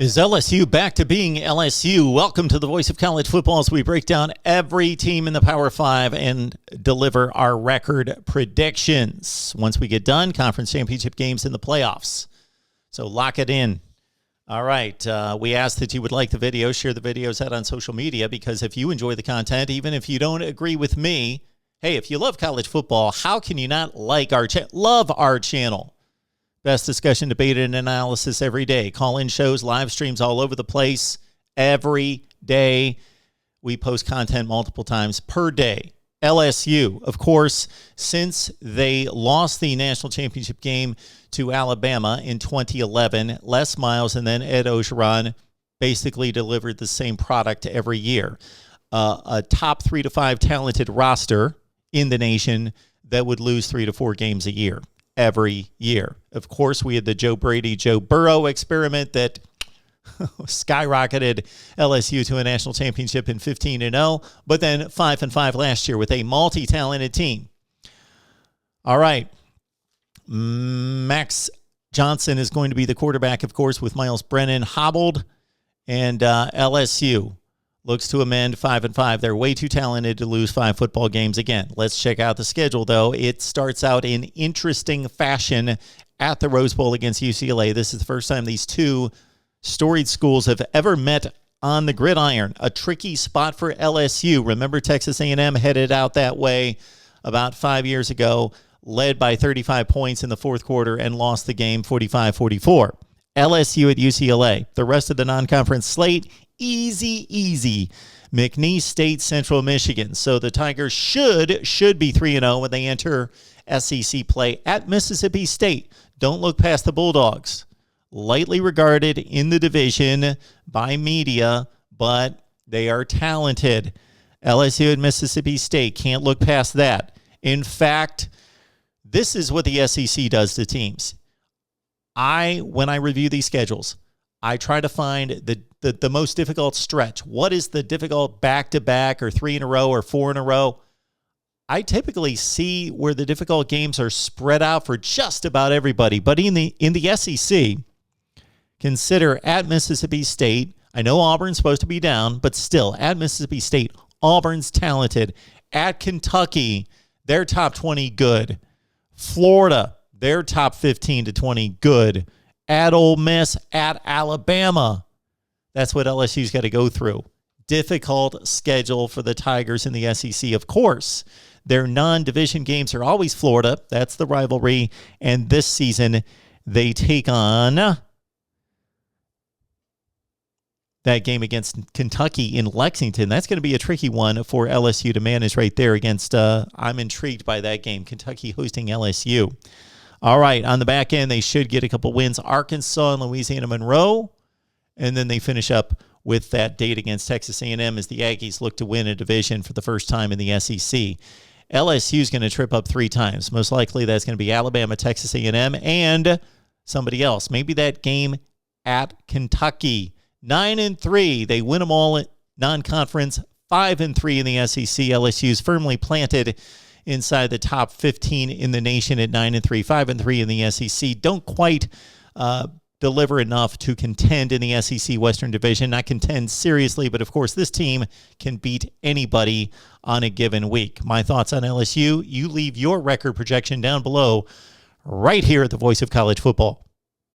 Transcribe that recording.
Is LSU back to being LSU? Welcome to the Voice of College Football as we break down every team in the Power 5 and deliver our record predictions. Once we get done, conference championship games in the playoffs. So lock it in. All right. We ask that you would like the video, share the videos out on social media, because if you enjoy the content, even if you don't agree with me, hey, if you love college football, how can you not like our love our channel? Best discussion, debate, and analysis every day. Call-in shows, live streams all over the place every day. We post content multiple times per day. LSU, of course, since they lost the national championship game to Alabama in 2011, Les Miles and then Ed Orgeron basically delivered the same product every year. A top 3 to 5 talented roster in the nation that would lose 3 to 4 games a year. Every year. Of course, we had the Joe Brady, Joe Burrow experiment that skyrocketed LSU to a national championship in 15-0, but then 5-5 last year with a multi-talented team. All right. Max Johnson is going to be the quarterback, of course, with Miles Brennan hobbled, and LSU looks to amend 5-5. They're way too talented to lose 5 football games again. Let's check out the schedule, though. It starts out in interesting fashion at the Rose Bowl against UCLA. This is the first time these two storied schools have ever met on the gridiron. A tricky spot for LSU. Remember, Texas A&M headed out that way about 5 years ago, led by 35 points in the fourth quarter and lost the game 45-44. LSU at UCLA. The rest of the non-conference slate, easy. McNeese State, Central Michigan. So the Tigers should be 3-0 when they enter SEC play at Mississippi State. Don't look past the Bulldogs. Lightly regarded in the division by media, but they are talented. LSU at Mississippi State. Can't look past that. In fact, this is what the SEC does to teams. When I review these schedules, I try to find the most difficult stretch. What is the difficult back-to-back or 3 in a row or 4 in a row? I typically see where the difficult games are spread out for just about everybody. But in the SEC, consider at Mississippi State. I know Auburn's supposed to be down, but still, at Mississippi State, Auburn's talented. At Kentucky, they're top 20 good. Florida, they're top 15 to 20 good. At Ole Miss, at Alabama. That's what LSU's got to go through. Difficult schedule for the Tigers in the SEC. Of course, their non-division games are always Florida. That's the rivalry. And this season, they take on that game against Kentucky in Lexington. That's going to be a tricky one for LSU to manage right there against, I'm intrigued by that game, Kentucky hosting LSU. All right, on the back end, they should get a couple wins. Arkansas and Louisiana Monroe, and then they finish up with that date against Texas A&M as the Aggies look to win a division for the first time in the SEC. LSU is going to trip up 3 times. Most likely that's going to be Alabama, Texas A&M, and somebody else. Maybe that game at Kentucky. 9-3. They win them all at non-conference. 5-3 in the SEC. LSU is firmly planted inside the top 15 in the nation at 9-3, 5-3 in the SEC. Don't quite deliver enough to contend in the SEC Western Division. Not contend seriously, but of course this team can beat anybody on a given week. My thoughts on LSU, you leave your record projection down below right here at the Voice of College Football.